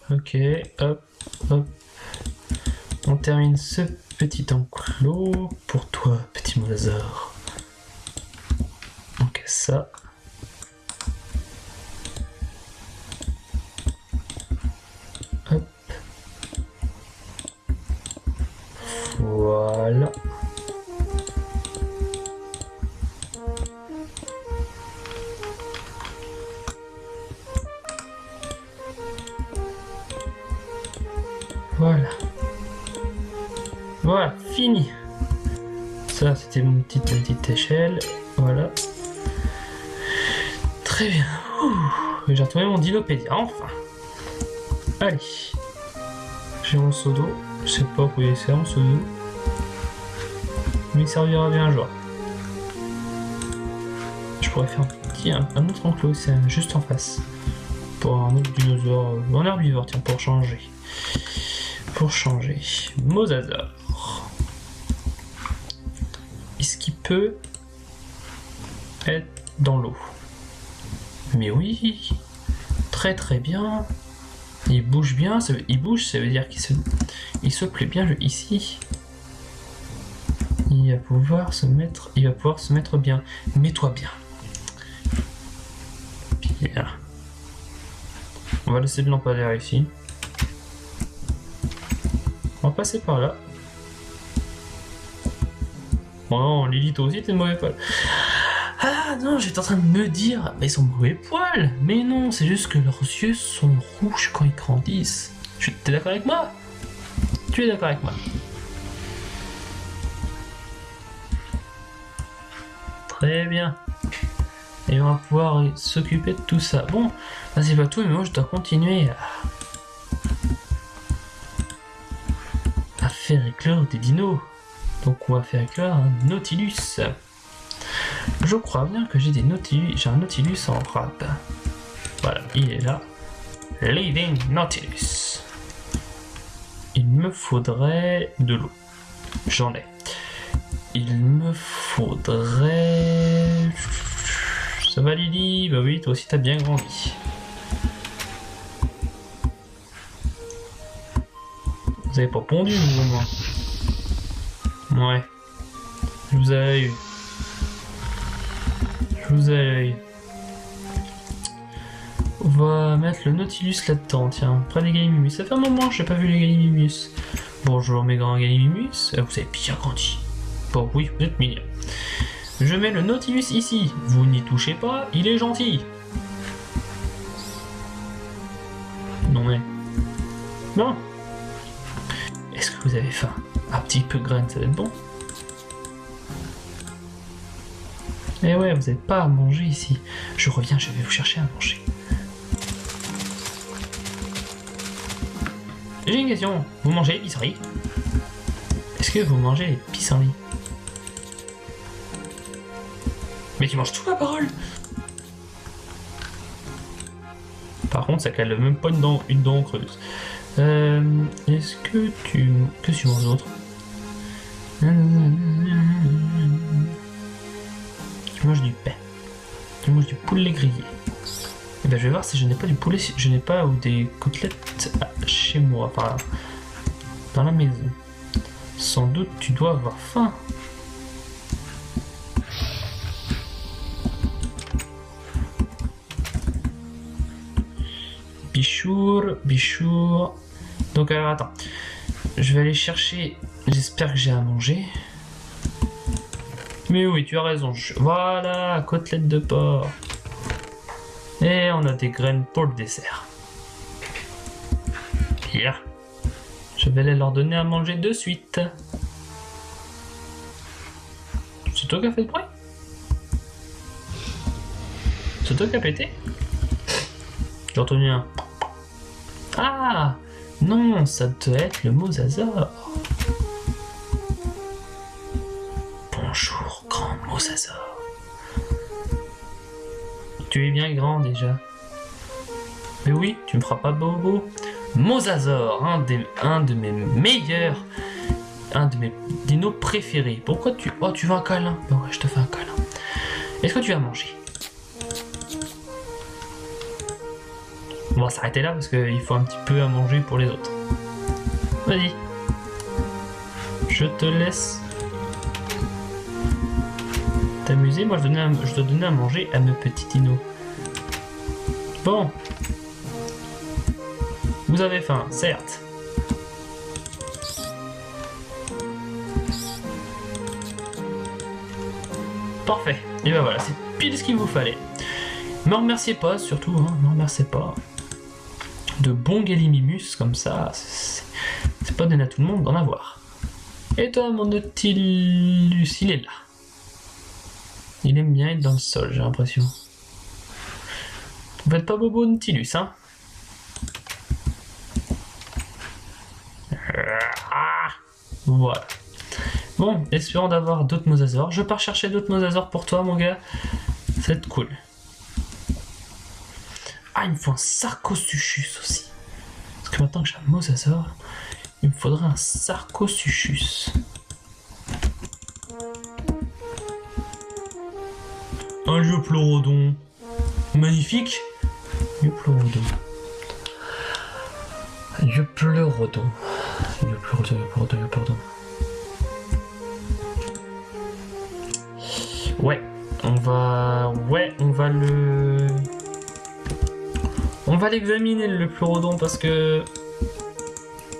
Ok, hop, hop. On termine ce petit enclos pour toi, petit mosasaure. Ok, ça. Hop. Voilà. Voilà. Voilà, fini. Ça, c'était ma petite échelle. Voilà. Très bien. J'ai retrouvé mon dinopédia, enfin. Allez. J'ai mon seau d'eau. Je sais pas pourquoi il sert mon seau d'eau. Mais il servira bien un jour. Je pourrais faire un autre enclos, c'est juste en face. Pour un autre dinosaure. Un herbivore, tiens, pour changer. Mosasaure. Est-ce qu'il peut être dans l'eau? Mais oui, très très bien. Il bouge bien, ça veut dire qu'il se plaît bien ici. Il va pouvoir se mettre bien. Mets-toi bien. Bien. On va laisser le lampadaire ici. On va passer par là. Oh non, Lily, toi aussi t'es de mauvais poil. Ah non, j'étais en train de me dire, mais ils sont mauvais poils. Mais non, c'est juste que leurs yeux sont rouges quand ils grandissent. T'es d'accord avec moi? Tu es d'accord avec moi? Très bien. Et on va pouvoir s'occuper de tout ça. Bon, là c'est pas tout, mais moi je dois continuer à faire éclore des dinos. Donc on va faire éclore un Nautilus. Je crois bien que j'ai un Nautilus en rade. Voilà, il est là. Living Nautilus. Il me faudrait de l'eau. J'en ai. Il me faudrait... Ça va Lily? Bah oui, toi aussi t'as bien grandi. Vous avez pas pondu vous, moi? Ouais. Je vous ai eu. On va mettre le Nautilus là-dedans, tiens, près des Gallimimus. Ça fait un moment que j'ai pas vu les Gallimimus. Bonjour mes grands Gallimimus. Vous avez bien grandi. Bon oui, vous êtes mignons. Je mets le Nautilus ici. Vous n'y touchez pas, il est gentil. Non mais... Bon. Est-ce que vous avez faim? Un petit peu de graines, ça va être bon. Eh ouais, vous n'avez pas à manger ici. Je reviens, je vais vous chercher à manger. J'ai une question. Vous mangez les pissenlits? Est-ce que vous mangez les pissenlits? Mais tu manges tout, ma parole! Par contre, ça cale même pas une dent creuse. Est-ce que tu... Qu'est-ce que tu manges d'autre? Tu manges du pain. Tu manges du poulet grillé. Et ben je vais voir si je n'ai pas du poulet, si je n'ai pas ou des côtelettes chez moi, enfin dans la maison. Sans doute tu dois avoir faim. Bichour. Donc alors attends, je vais aller chercher. J'espère que j'ai à manger. Mais oui, tu as raison. Voilà, côtelette de porc. Et on a des graines pour le dessert. Bien. Je vais leur donner à manger de suite. C'est toi qui as fait le bruit? C'est toi qui as pété? J'ai entendu un... Ah non, ça doit être le mosasaure. Bonjour, grand mosasaure. Tu es bien grand déjà. Mais oui, tu me feras pas bobo. Mosasaure, un de mes meilleurs, un de mes dinos préférés. Pourquoi tu... Oh, tu veux un câlin? Bah ouais, je te fais un câlin. Est-ce que tu as mangé? On va s'arrêter là parce qu'il faut un petit peu à manger pour les autres. Vas-y. Je te laisse t'amuser. Moi, je dois donner à manger à mes petits dinos. Bon. Vous avez faim, certes. Parfait. Et ben voilà, c'est pile ce qu'il vous fallait. Me remerciez pas, surtout, hein, me remerciez pas. De bons Gallimimus comme ça, c'est pas donné à tout le monde d'en avoir. Et toi, mon Nautilus, il est là. Il aime bien être dans le sol, j'ai l'impression. Vous faites pas bobo Nautilus, hein? Voilà. Bon, espérons d'avoir d'autres mosasaures. Je pars chercher d'autres mosasaures pour toi, mon gars. Ça va être cool. Ah, il me faut un Sarcosuchus aussi. Parce que maintenant que j'ai un mosasaure, il me faudrait un Sarcosuchus. Un Liopleurodon. Magnifique. Liopleurodon. Liopleurodon. Liopleurodon. Ouais, on va l'examiner le Pleurodon parce que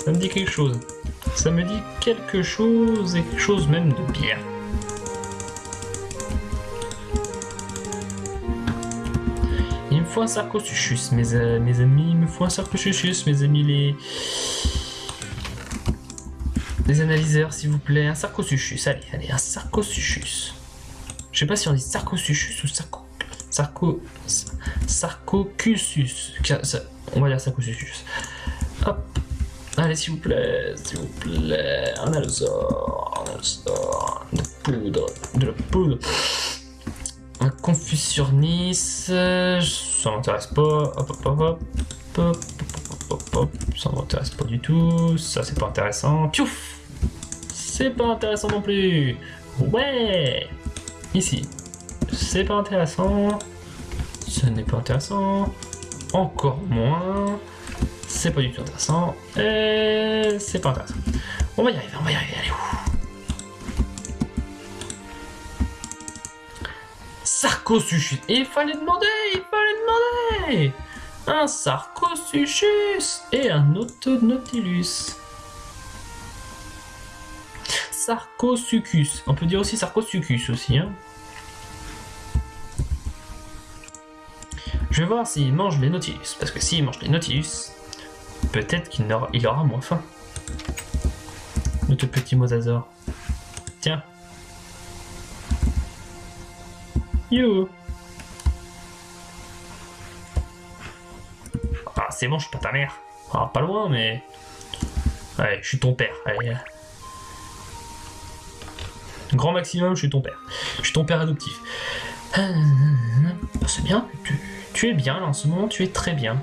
ça me dit quelque chose. Ça me dit quelque chose et quelque chose même de bien. Il me faut un Sarcosuchus, mes amis. Il me faut un Sarcosuchus, mes amis, les analyseurs, s'il vous plaît. Un Sarcosuchus, allez, un Sarcosuchus. Je sais pas si on dit Sarcosuchus ou Sarcocusus. On va dire Sarcosuchus. Hop. Allez, s'il vous plaît. Un allosaure. De la poudre. Un Confuciornis. Ça m'intéresse pas. Hop. Ça m'intéresse pas du tout. Ça, c'est pas intéressant. Piouf. C'est pas intéressant non plus. Ouais. Ici, c'est pas intéressant, ce n'est pas intéressant, encore moins, c'est pas du tout intéressant, et c'est pas intéressant. On va y arriver, allez. Sarcosuchus, il fallait demander un Sarcosuchus et un autre Nautilus. Sarcosuchus, on peut dire aussi Sarcosuchus aussi, hein. Je vais voir s'il mange les Nautilus, parce que s'il mange les Nautilus, peut-être qu'il aura moins faim. Notre petit mosasaure. Tiens. Yo. Ah, c'est bon, je suis pas ta mère. Ah, pas loin, mais... Allez, je suis ton père, allez. Grand maximum, je suis ton père. Je suis ton père adoptif. C'est bien, tu es bien là en ce moment, tu es très bien.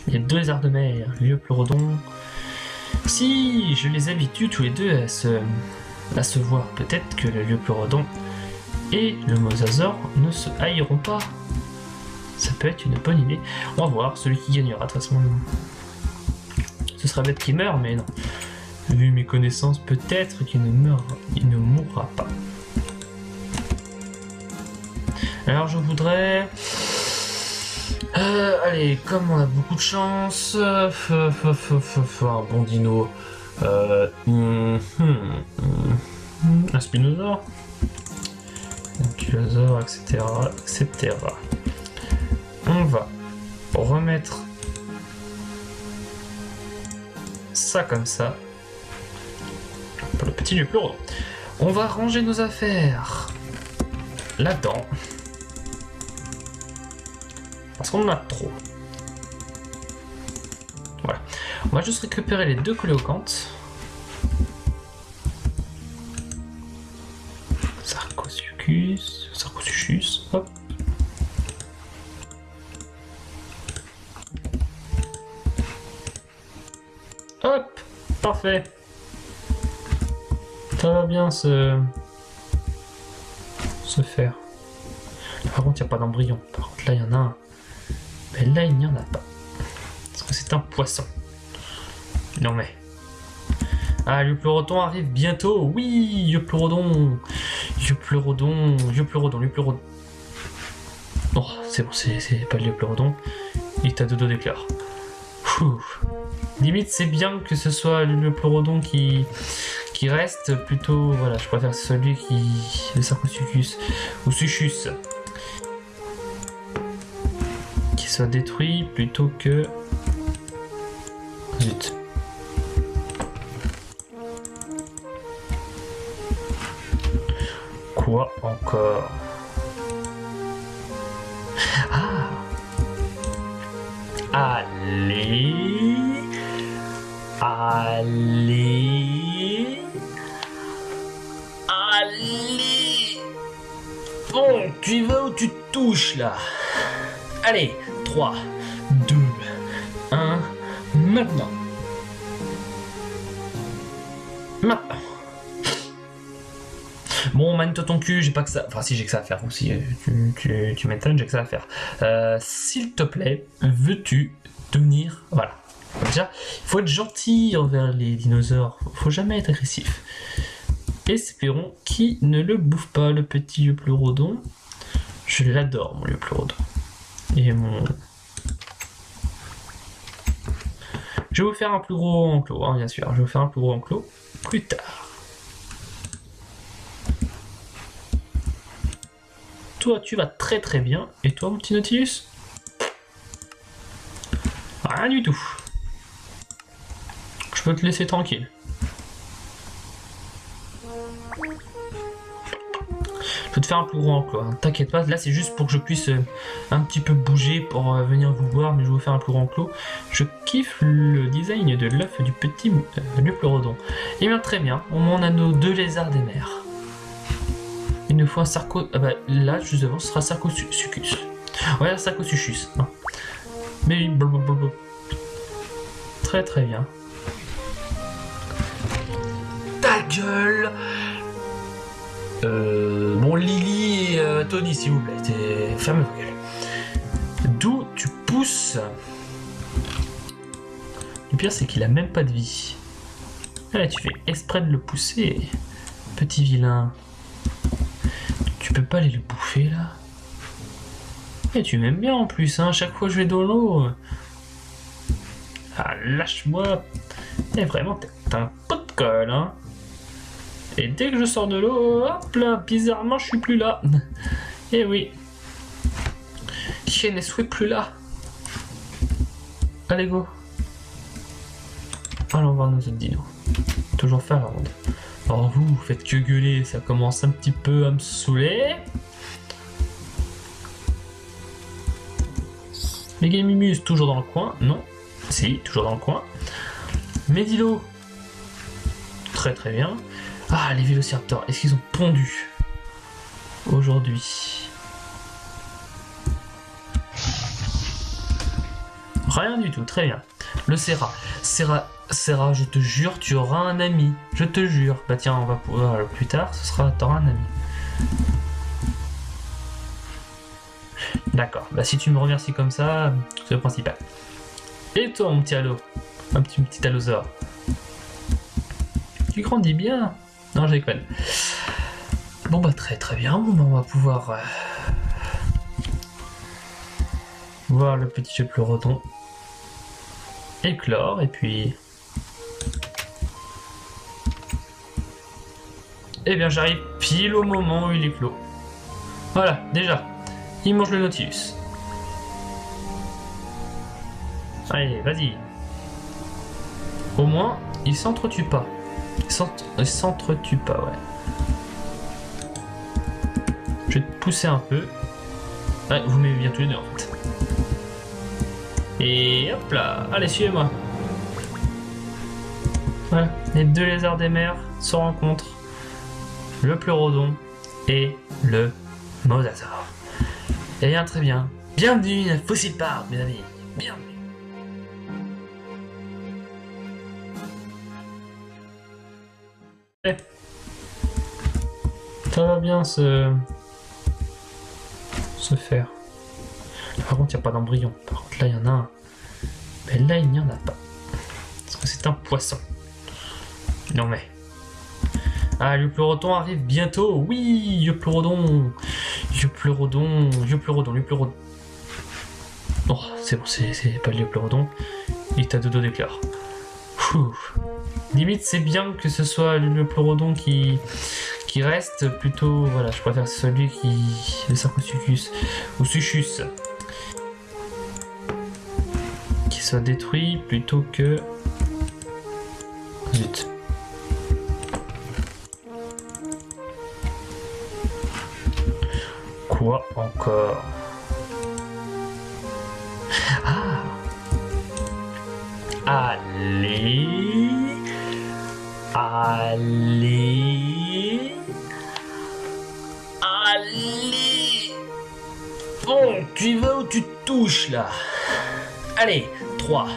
Il y a 2 lézards de mer, Liopleurodon. Si je les habitue tous les deux à se voir, peut-être que le Liopleurodon et le mosasaure ne se haïront pas. Ça peut être une bonne idée. On va voir, celui qui gagnera de toute façon. Ce sera bête qu'il meure, mais non. Vu mes connaissances, peut-être qu'il ne mourra pas. Alors je voudrais... allez, comme on a beaucoup de chance... un bon dino. Un Spinosaure. Un Ankylosaure, etc. On va remettre ça comme ça pour le petit Liopleurodon. On va ranger nos affaires là-dedans parce qu'on en a trop. Voilà. On va juste récupérer les 2 coléocantes. Sarcosuchus, hop. Hop, parfait. Ça va bien se faire. Par contre, il n'y a pas d'embryon. Par contre, là, il y en a un. Mais là, il n'y en a pas. Parce que c'est un poisson. Non mais... Ah, le pleurodon arrive bientôt. Oui, le pleurodon. Le pleurodon. Le pleurodon. Le pleurodon. Oh, c'est bon, c'est pas le pleurodon. Il est à deux doigts d'éclore. Limite, c'est bien que ce soit le pleurodon qui reste plutôt. Voilà, je préfère celui qui. Le Sarcosuchus. Ou Suchus. Qui soit détruit plutôt que. Zut. Quoi encore? Ah! Allez! Allez! Allez! Bon, tu y vas ou tu te touches là? Allez! 3, 2, 1, maintenant! Maintenant! Bon, manie-toi ton cul, j'ai pas que ça. Enfin, si j'ai que ça à faire aussi. Tu m'étonnes, j'ai que ça à faire. S'il te plaît, veux-tu devenir. Voilà. Déjà, il faut être gentil envers les dinosaures. Faut jamais être agressif. Espérons qu'il ne le bouffe pas, le petit pleurodon. Je l'adore, mon pleurodon. Et mon. Je vais vous faire un plus gros enclos, hein, bien sûr. Je vais vous faire un plus gros enclos plus tard. Toi, tu vas très très bien. Et toi, mon petit Nautilus? Rien du tout. Je peux te laisser tranquille. Je peux te faire un plus gros enclos, hein. T'inquiète pas, là c'est juste pour que je puisse un petit peu bouger pour venir vous voir, mais je vais vous faire un plus gros enclos. Je kiffe le design de l'œuf du petit pleurodon. Et bien très bien, au moins on a nos deux lézards des mers. Il nous faut un sarco... Ah bah là, juste devant, ce sera Sarcosuchus. Ouais, Sarcosuchus. Non. Mais oui, blablabla. Très très bien. Ta gueule! Bon, Lily et Tony, s'il vous plaît, fermez vos gueules. D'où tu pousses? Le pire, c'est qu'il a même pas de vie. Là, tu fais exprès de le pousser. Petit vilain. Tu peux pas aller le bouffer, là? Et tu m'aimes bien en plus, hein. Chaque fois que je vais dans l'eau. Ah, lâche-moi. Et vraiment, t'es un pot de colle, hein. Et dès que je sors de l'eau, hop là, bizarrement, je suis plus là. Et oui. Je ne suis plus là. Allez, go. Allons voir nos autres dinos. Toujours faire la ronde. Alors vous faites que gueuler, ça commence un petit peu à me saouler. Megamimus, toujours dans le coin. Non. Si, toujours dans le coin. Médilo. Très très bien. Ah, les vélociraptors, est-ce qu'ils ont pondu aujourd'hui? Rien du tout, très bien. Le Serra, je te jure, tu auras un ami. Je te jure. Bah tiens, on va pouvoir plus tard, t'auras un ami. D'accord, bah si tu me remercies comme ça, c'est le principal. Et toi, mon petit allo, un petit allosaure. Tu grandis bien. Non, je déconne. Bon bah très très bien, bon, bah, on va pouvoir voir le petit pleurodon éclore et puis... Eh bien j'arrive pile au moment où il éclot. Voilà, déjà, il mange le Nautilus. Allez, vas-y. Au moins, il s'entretue pas. Il s'entretue pas, ouais. Je vais te pousser un peu. Ah, vous m'aimez bien tous les deux en fait. Et hop là, allez, suivez-moi. Voilà, les deux lézards des mers se rencontrent. Le pleurodon et le mosasaure. Et bien, très bien. Bienvenue à Fossil Park, mes amis. Bienvenue. Ça va bien se faire. Par contre, il n'y a pas d'embryon. Par contre, là, il y en a un. Mais là, il n'y en a pas. Parce que c'est un poisson. Non mais... Ah, le pleurodon arrive bientôt. Oui, le pleurodon. Le pleurodon. Le pleurodon. Le pleurodon. Oh, c'est bon, c'est pas le pleurodon. Il est à deux doigts d'éclair. Limite, c'est bien que ce soit le pleurodon qui reste plutôt. Voilà, je préfère que ce soit lui qui. Le Sarcosuchus. Ou Suchus. Qui soit détruit plutôt que. Zut. Quoi encore? Ah! Allez! Allez! Allez! Bon, tu y vas ou tu te touches là? Allez! 3,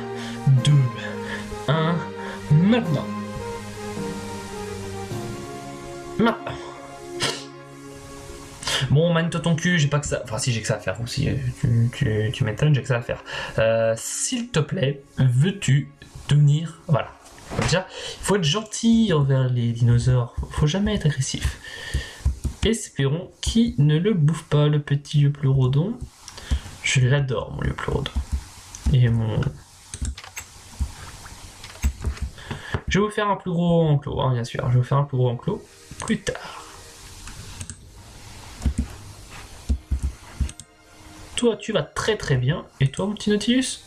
2, 1, maintenant! Maintenant! Bon, manie-toi ton cul, j'ai pas que ça. Enfin, si j'ai que ça à faire aussi. Tu m'étonnes, j'ai que ça à faire. S'il te plaît, veux-tu devenir. Voilà. Déjà, il faut être gentil envers les dinosaures. Faut jamais être agressif. Espérons qu'il ne le bouffe pas, le petit pleurodon. Je l'adore, mon pleurodon. Et mon. Je vais vous faire un plus gros enclos, hein, bien sûr. Je vais vous faire un plus gros enclos plus tard. Toi, tu vas très très bien. Et toi, mon petit Nautilus?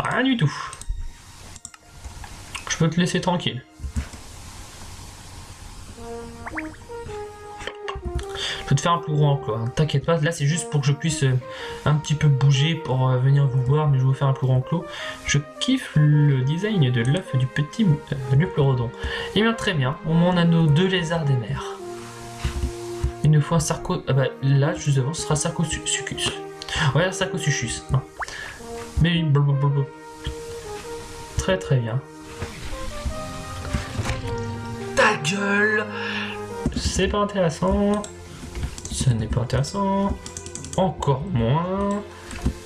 Rien du tout. Je peux te laisser tranquille. Je peux te faire un plus gros enclos, hein. T'inquiète pas. Là, c'est juste pour que je puisse un petit peu bouger pour venir vous voir. Mais je vais vous faire un plus gros enclos. Je kiffe le design de l'œuf du petit pleurodon. Et bien, très bien. On a nos deux lézards des mers. Il nous faut un sarco... Ah bah là, juste devant, ce sera Sarcosuchus. Ouais, Sarcosuchus. Non. Mais blablabla. Très très bien. Ta gueule! C'est pas intéressant. Ce n'est pas intéressant. Encore moins.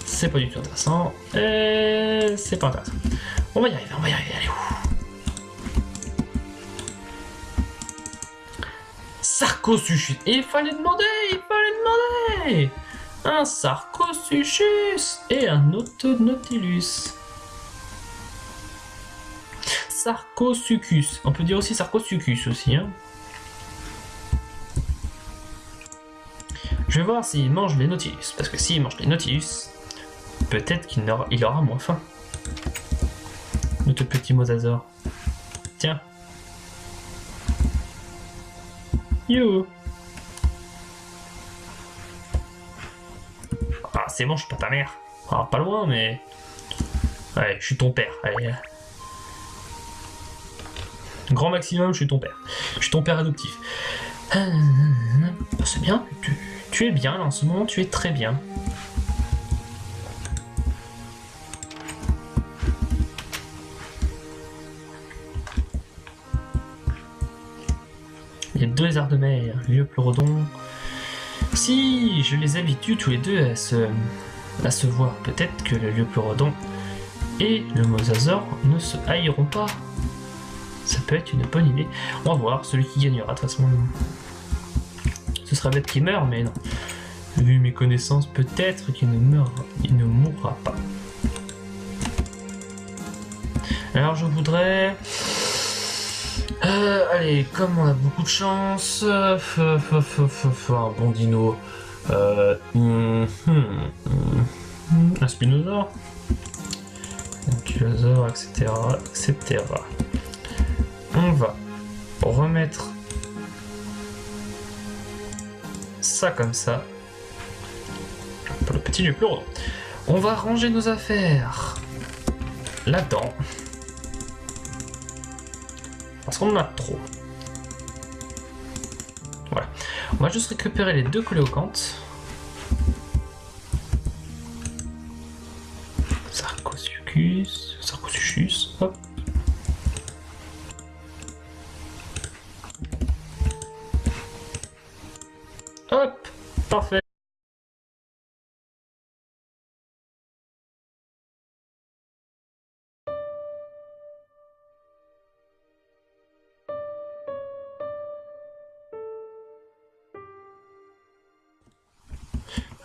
C'est pas du tout intéressant. Et c'est pas intéressant. On va y arriver, on va y arriver. Allez, où? Sarcosuchus. Il fallait demander. Un Sarcosuchus et un autre Nautilus. Sarcosuchus. On peut dire aussi Sarcosuchus aussi, hein. Je vais voir s'il mange les Nautilus. Parce que s'il mange les Nautilus, peut-être qu'il aura moins faim. Notre petit mosasaure. Tiens. Yo. Ah, c'est bon, je suis pas ta mère. Ah, pas loin, mais... Ouais, je suis ton père. Allez. Grand maximum, je suis ton père. Je suis ton père adoptif. C'est bien. Tu es bien, là, en ce moment, tu es très bien. Les deux lézards de mer, le pleurodon. Si je les habitue tous les deux à se voir, peut-être que le pleurodon et le mosasaure ne se haïront pas. Ça peut être une bonne idée. On va voir, celui qui gagnera, de toute façon. Ce sera bête qu'il meurt, mais non. Vu mes connaissances, peut-être qu'il ne mourra pas. Alors je voudrais... allez, comme on a beaucoup de chance... un bon dino... un spinosaure, un ankylosaure, etc., etc. On va remettre ça comme ça. Pour le petit du pleurodon. On va ranger nos affaires là-dedans. Parce qu'on en a trop. Voilà. On va juste récupérer les deux coléocantes. Sarcosuchus, hop. Hop, parfait.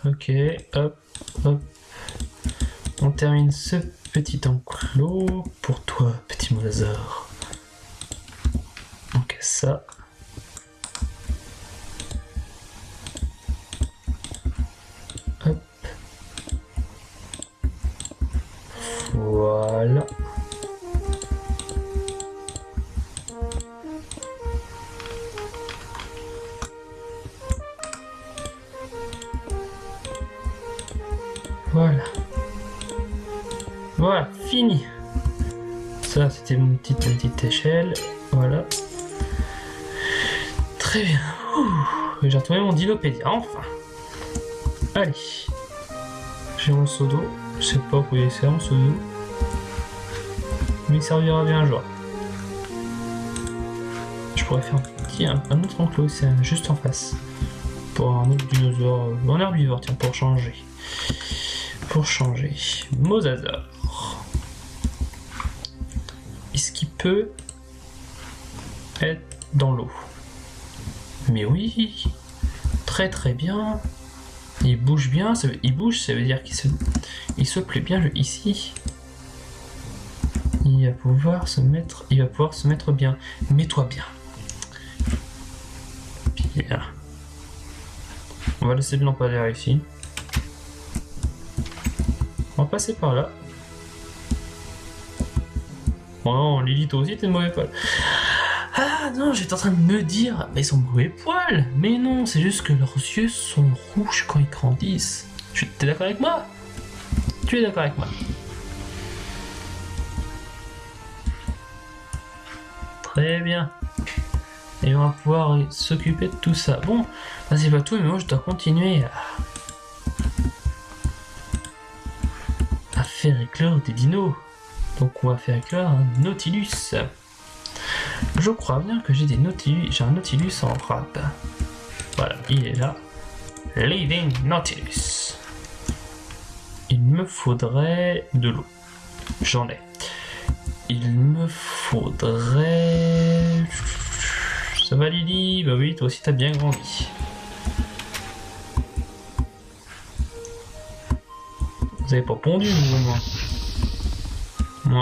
Ok, hop, hop. On termine ce petit enclos pour toi, petit mosasaure. Donc ça. Hop. Voilà. Voilà. Voilà, fini. Ça, c'était mon petite échelle. Voilà. Très bien. J'ai retrouvé mon dinopédia, enfin. Allez. J'ai mon seau d'eau. Je sais pas où il sert mon seau d'eau. Mais il servira bien un jour. Je pourrais faire un autre enclos, c'est juste en face. Pour un autre dinosaure. Un herbivore, tiens, pour changer. Mosasaure. Est-ce qu'il peut être dans l'eau? Mais oui, très très bien. Il bouge bien, ça veut dire qu'il se plaît bien ici. Il va pouvoir se mettre bien. Mets-toi bien. Bien. On va laisser le lampadaire ici. On va passer par là. Oh non, Lilith aussi, t'es de mauvais poil. Ah non, j'étais en train de me dire, ils sont mauvais poils. Mais non, c'est juste que leurs yeux sont rouges quand ils grandissent. T'es d'accord avec moi? Tu es d'accord avec moi? Très bien. Et on va pouvoir s'occuper de tout ça. Bon, bah c'est pas tout, mais moi je dois continuer à faire éclore des dinos. Donc on va faire éclore un Nautilus. Je crois bien que j'ai un Nautilus en rade. Voilà, il est là. Living Nautilus. Il me faudrait de l'eau. J'en ai. Il me faudrait... Ça va Lily? Bah oui, toi aussi t'as bien grandi. Vous avez pas pondu, vous, au moins?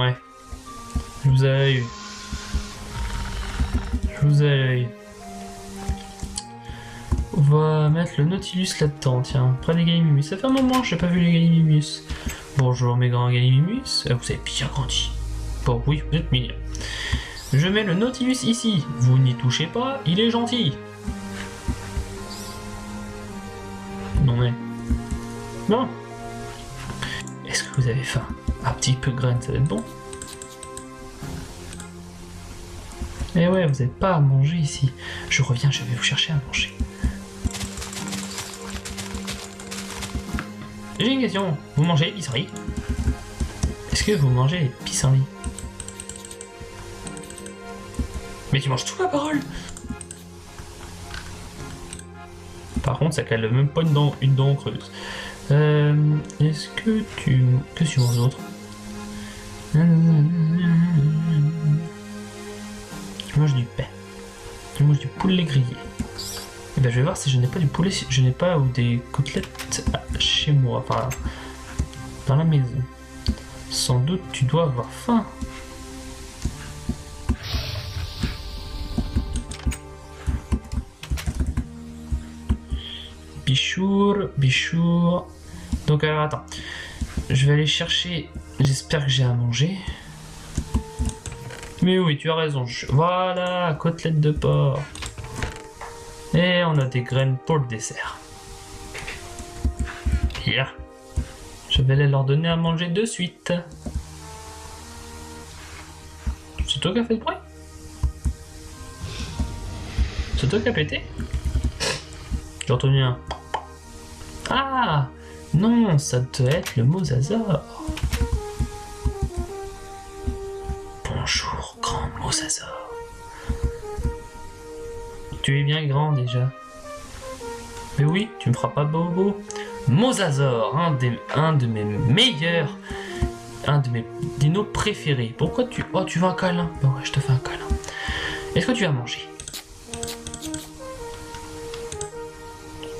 Ouais. Je vous ai eu. On va mettre le Nautilus là-dedans, tiens, près des Gallimimus. Ça fait un moment que j'ai pas vu les Gallimimus. Bonjour mes grands Gallimimus. Vous avez bien grandi. Bon, oui, vous êtes mignons. Je mets le Nautilus ici. Vous n'y touchez pas, il est gentil. Non mais... Non. Est-ce que vous avez faim? Un petit peu de graines, ça va être bon. Eh ouais, vous n'avez pas à manger ici. Je reviens, je vais vous chercher à manger. J'ai une question. Vous mangez les pissenlits? Est-ce que vous mangez les pissenlits? Mais tu manges tout, ma parole! Par contre, ça cale même pas une dent creuse. Est-ce que tu... Qu'est-ce que tu manges d'autre? Tu manges du pain. Tu manges du poulet grillé. Et ben je vais voir si je n'ai pas du poulet, si je n'ai pas ou des côtelettes chez moi, enfin dans la maison. Sans doute tu dois avoir faim. Bichour. Donc alors attends, je vais aller chercher, j'espère que j'ai à manger. Mais oui, tu as raison. Voilà, côtelette de porc. Et on a des graines pour le dessert. Bien. Je vais les leur donner à manger de suite. C'est toi qui as fait le bruit? C'est toi qui as pété? J'ai entendu un... Ah! Non, ça doit être le mosasaure. Bonjour, grand mosasaure. Tu es bien grand déjà. Mais oui, tu me feras pas bobo. Mosasaur, un de mes meilleurs, un de mes dinos préférés. Pourquoi tu... Oh, tu veux un câlin? Bon, ouais, je te fais un câlin. Est-ce que tu vas manger?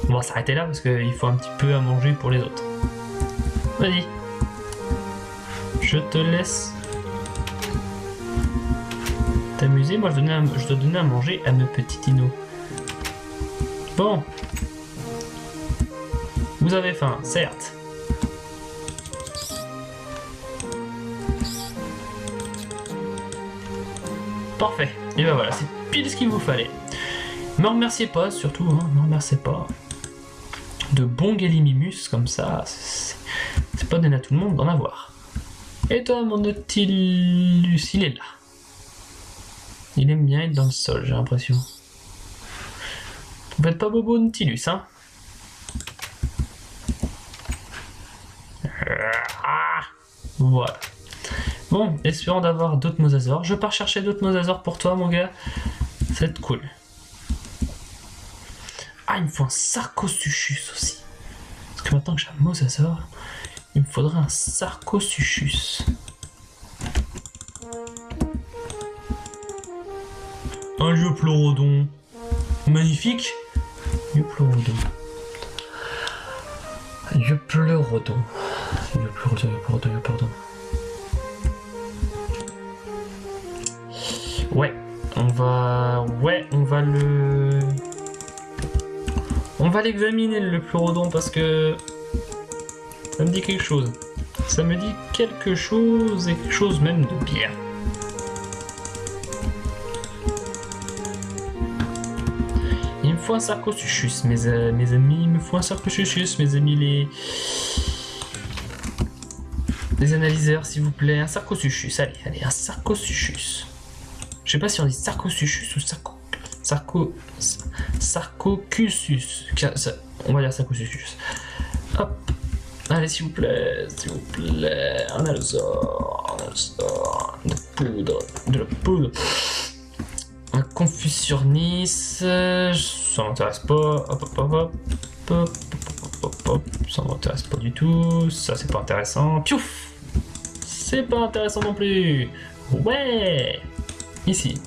On va s'arrêter là parce qu'il faut un petit peu à manger pour les autres. Vas-y. Je te laisse t'amuser. Moi, je dois donner à manger à mes petits dinos. Bon. Vous avez faim, certes. Parfait. Et ben voilà, c'est pile ce qu'il vous fallait. Me remerciez pas, surtout, hein, me remerciez pas. De bons Gallimimus comme ça, c'est pas donné à tout le monde d'en avoir. Et toi, mon Nautilus, il est là. Il aime bien être dans le sol, j'ai l'impression. Vous faites pas bobo Nautilus, hein? Voilà. Bon, espérons d'avoir d'autres mosasaures. Je pars chercher d'autres mosasaures pour toi, mon gars. Ça va être cool. Ah, il me faut un Sarcosuchus aussi. Parce que maintenant que j'ai un mosasaure, il me faudrait un Sarcosuchus. Un Eupleurodon. Magnifique. Eupleurodon. Eupleurodon. Eupleurodon. Ouais, on va l'examiner le Pleurodon parce que ça me dit quelque chose. Ça me dit quelque chose et quelque chose même de bien. Il me faut un Sarcosuchus, mes amis. Il me faut un Sarcosuchus, mes amis, les analyseurs, s'il vous plaît. Un Sarcosuchus, allez, un Sarcosuchus. Je sais pas si on dit Sarcosuchus ou Sarcocusus. On va dire Sarcosuchus. Hop. Allez, s'il vous plaît. Un allosaure. De la poudre. Un Confuciornis. Ça m'intéresse pas. Hop. Ça m'intéresse pas du tout. Ça, c'est pas intéressant. Piouf. C'est pas intéressant non plus. Ouais. Ici.